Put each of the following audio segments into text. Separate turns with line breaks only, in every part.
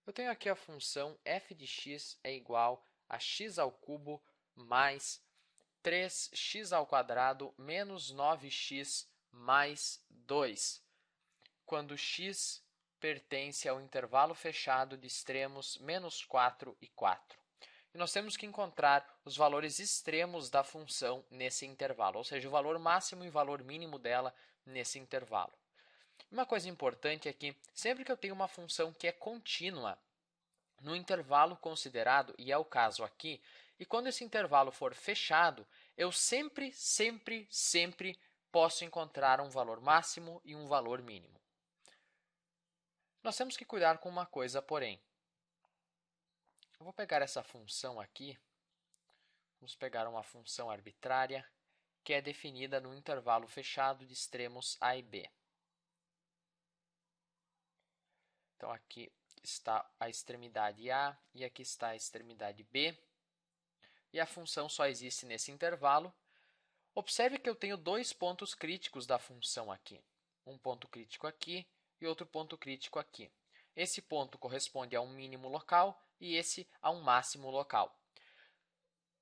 Eu tenho aqui a função f de x é igual a x ao cubo mais 3x² menos 9x mais 2, quando x pertence ao intervalo fechado de extremos menos 4 e 4. E nós temos que encontrar os valores extremos da função nesse intervalo, ou seja, o valor máximo e o valor mínimo dela nesse intervalo. Uma coisa importante é que sempre que eu tenho uma função que é contínua no intervalo considerado, e é o caso aqui, e quando esse intervalo for fechado, eu sempre posso encontrar um valor máximo e um valor mínimo. Nós temos que cuidar com uma coisa, porém. Eu vou pegar essa função aqui, vamos pegar uma função arbitrária, que é definida no intervalo fechado de extremos a e b. Então, aqui está a extremidade A e aqui está a extremidade B. E a função só existe nesse intervalo. Observe que eu tenho dois pontos críticos da função aqui. Um ponto crítico aqui e outro ponto crítico aqui. Esse ponto corresponde a um mínimo local e esse a um máximo local.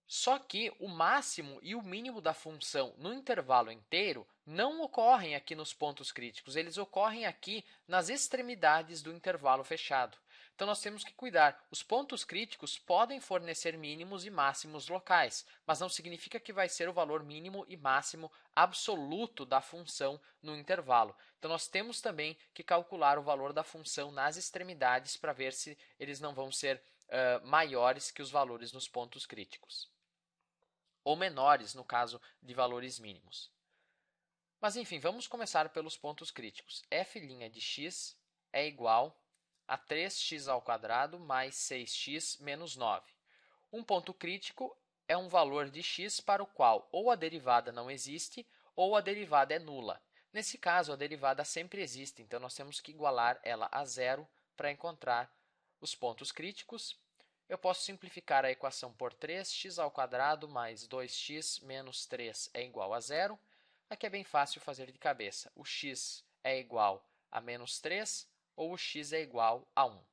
Só que o máximo e o mínimo da função no intervalo inteiro não ocorrem aqui nos pontos críticos, eles ocorrem aqui nas extremidades do intervalo fechado. Então, nós temos que cuidar. Os pontos críticos podem fornecer mínimos e máximos locais, mas não significa que vai ser o valor mínimo e máximo absoluto da função no intervalo. Então, nós temos também que calcular o valor da função nas extremidades para ver se eles não vão ser maiores que os valores nos pontos críticos, ou menores no caso de valores mínimos. Mas, enfim, vamos começar pelos pontos críticos. f' de x é igual a 3x² mais 6x menos 9. Um ponto crítico é um valor de x para o qual ou a derivada não existe ou a derivada é nula. Nesse caso, a derivada sempre existe, então nós temos que igualar ela a zero para encontrar os pontos críticos. Eu posso simplificar a equação por 3x² mais 2x menos 3 é igual a zero. Aqui é bem fácil fazer de cabeça. O x é igual a menos 3 ou o x é igual a 1.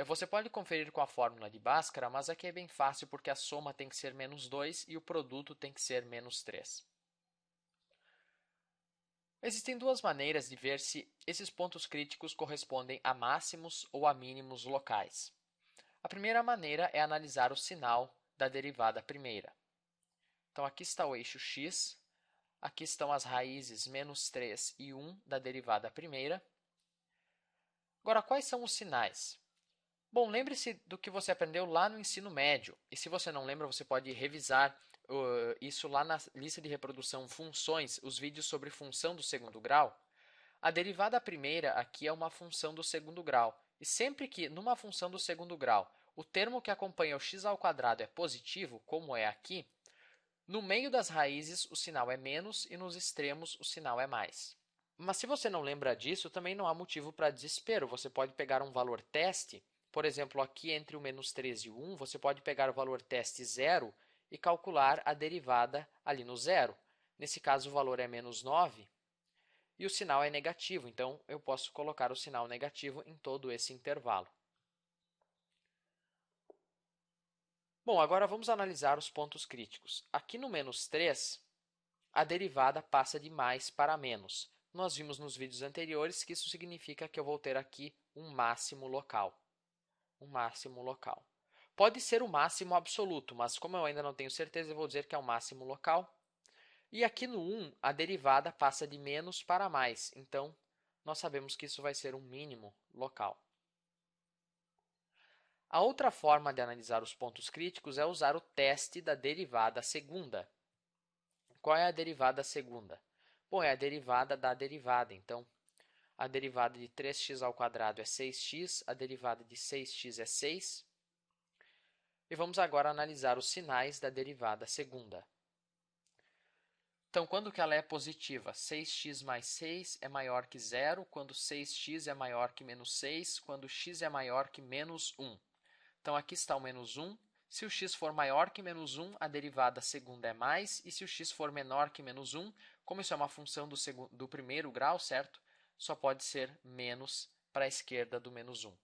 Você pode conferir com a fórmula de Bhaskara, mas aqui é bem fácil porque a soma tem que ser menos 2 e o produto tem que ser menos 3. Existem duas maneiras de ver se esses pontos críticos correspondem a máximos ou a mínimos locais. A primeira maneira é analisar o sinal da derivada primeira. Então, aqui está o eixo x, aqui estão as raízes menos 3 e 1 da derivada primeira. Agora, quais são os sinais? Bom, lembre-se do que você aprendeu lá no ensino médio. E se você não lembra, você pode revisar isso lá na lista de reprodução funções, os vídeos sobre função do segundo grau. A derivada primeira aqui é uma função do segundo grau. E sempre que, numa função do segundo grau, o termo que acompanha o x² é positivo, como é aqui, no meio das raízes o sinal é menos e nos extremos o sinal é mais. Mas se você não lembra disso, também não há motivo para desespero. Você pode pegar um valor teste, por exemplo, aqui entre o menos 3 e o 1, você pode pegar o valor teste 0 e calcular a derivada ali no zero. Nesse caso, o valor é menos 9. E o sinal é negativo, então eu posso colocar o sinal negativo em todo esse intervalo. Bom, agora vamos analisar os pontos críticos. Aqui no menos 3, a derivada passa de mais para menos. Nós vimos nos vídeos anteriores que isso significa que eu vou ter aqui um máximo local. Um máximo local. Pode ser o máximo absoluto, mas como eu ainda não tenho certeza, eu vou dizer que é o máximo local. E aqui no 1, a derivada passa de menos para mais, então nós sabemos que isso vai ser um mínimo local. A outra forma de analisar os pontos críticos é usar o teste da derivada segunda. Qual é a derivada segunda? Bom, é a derivada da derivada, então a derivada de 3x² é 6x, a derivada de 6x é 6. E vamos agora analisar os sinais da derivada segunda. Então, quando que ela é positiva? 6x mais 6 é maior que zero, quando 6x é maior que menos 6, quando x é maior que menos 1. Então, aqui está o menos 1. Se o x for maior que menos 1, a derivada segunda é mais, e se o x for menor que menos 1, como isso é uma função do primeiro grau, certo? Só pode ser menos para a esquerda do menos 1.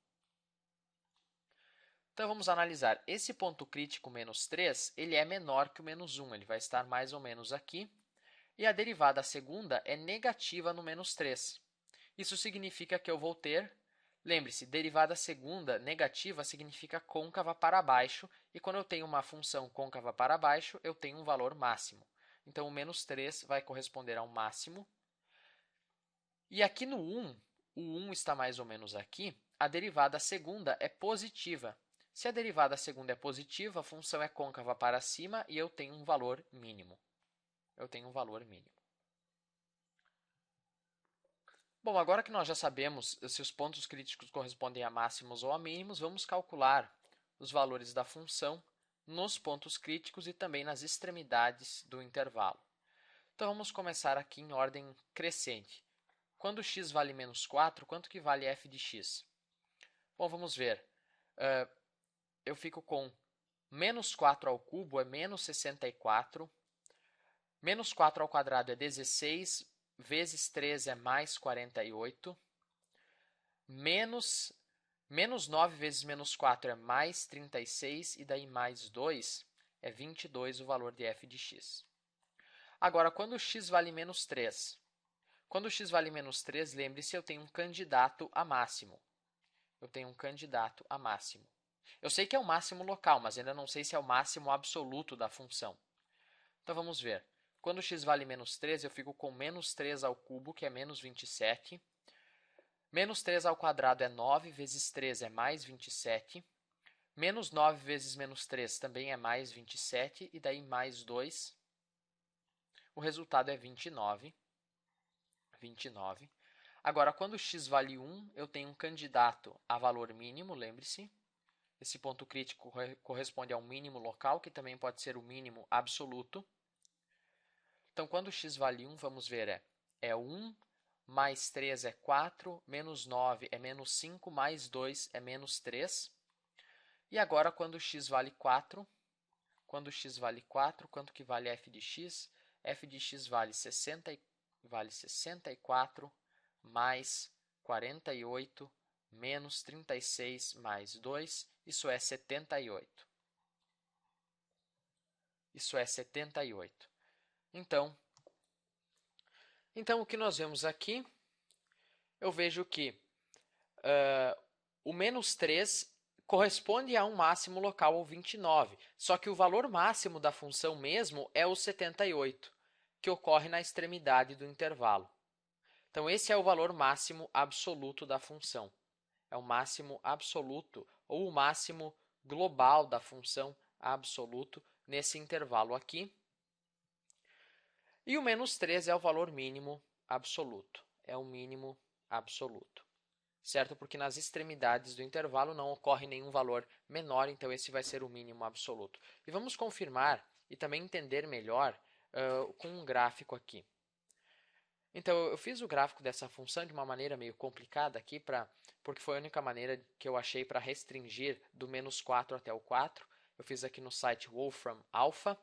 Então, vamos analisar. Esse ponto crítico menos 3, ele é menor que o menos 1, ele vai estar mais ou menos aqui. E a derivada segunda é negativa no menos 3. Isso significa que eu vou ter, lembre-se, derivada segunda negativa significa côncava para baixo, e quando eu tenho uma função côncava para baixo, eu tenho um valor máximo. Então, o menos 3 vai corresponder ao máximo. E aqui no 1, o 1 está mais ou menos aqui, a derivada segunda é positiva. Se a derivada segunda é positiva, a função é côncava para cima e eu tenho um valor mínimo. Bom, agora que nós já sabemos se os pontos críticos correspondem a máximos ou a mínimos, vamos calcular os valores da função nos pontos críticos e também nas extremidades do intervalo. Então, vamos começar aqui em ordem crescente. Quando x vale menos 4, quanto que vale f de x? Bom, vamos ver. Eu fico com menos 4 ao cubo é menos 64. Menos 4 ao quadrado é 16, vezes 3 é mais 48. Menos 9 vezes menos 4 é mais 36, e daí mais 2 é 22 o valor de f de x. Agora, quando x vale menos 3? Quando x vale menos 3, lembre-se, eu tenho um candidato a máximo. Eu sei que é o máximo local, mas ainda não sei se é o máximo absoluto da função. Então, vamos ver. Quando x vale menos 3, eu fico com menos 3 ao cubo, que é menos 27. Menos 3 ao quadrado é 9, vezes 3 é mais 27. Menos 9 vezes menos 3 também é mais 27, e daí mais 2. O resultado é 29. Agora, quando x vale 1, eu tenho um candidato a valor mínimo, lembre-se. Esse ponto crítico corresponde ao mínimo local, que também pode ser o mínimo absoluto. Então, quando x vale 1, vamos ver, é 1, mais 3 é 4, menos 9 é menos 5, mais 2 é menos 3. E agora, quando x vale 4, quanto que vale f de x? F de x vale 64, mais 48, menos 36, mais 2, isso é 78. Então, o que nós vemos aqui, eu vejo que o menos 3 corresponde a um máximo local, ou 29, só que o valor máximo da função mesmo é o 78, que ocorre na extremidade do intervalo. Então, esse é o valor máximo absoluto da função. É o máximo absoluto, ou o máximo global da função absoluto nesse intervalo aqui. E o menos 3 é o valor mínimo absoluto. Certo? Porque nas extremidades do intervalo não ocorre nenhum valor menor, então esse vai ser o mínimo absoluto. E vamos confirmar e também entender melhor com um gráfico aqui. Então, eu fiz o gráfico dessa função de uma maneira meio complicada aqui, porque foi a única maneira que eu achei para restringir do menos 4 até o 4. Eu fiz aqui no site Wolfram Alpha.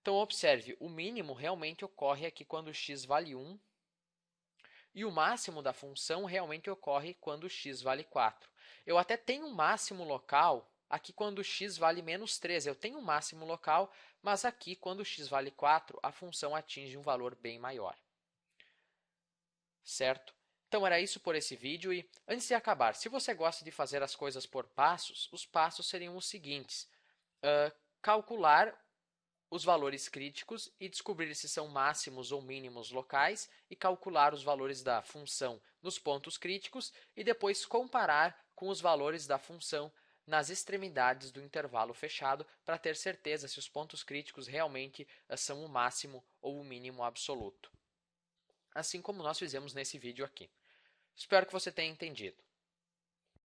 Então, observe, o mínimo realmente ocorre aqui quando x vale 1, e o máximo da função realmente ocorre quando x vale 4. Eu até tenho um máximo local aqui quando x vale menos 3. Eu tenho um máximo local, mas aqui, quando x vale 4, a função atinge um valor bem maior. Certo? Então, era isso por esse vídeo. E, antes de acabar, se você gosta de fazer as coisas por passos, os passos seriam os seguintes. Calcular os valores críticos e descobrir se são máximos ou mínimos locais, e calcular os valores da função nos pontos críticos e depois comparar com os valores da função nas extremidades do intervalo fechado para ter certeza se os pontos críticos realmente são o máximo ou o mínimo absoluto. Assim como nós fizemos nesse vídeo aqui. Espero que você tenha entendido.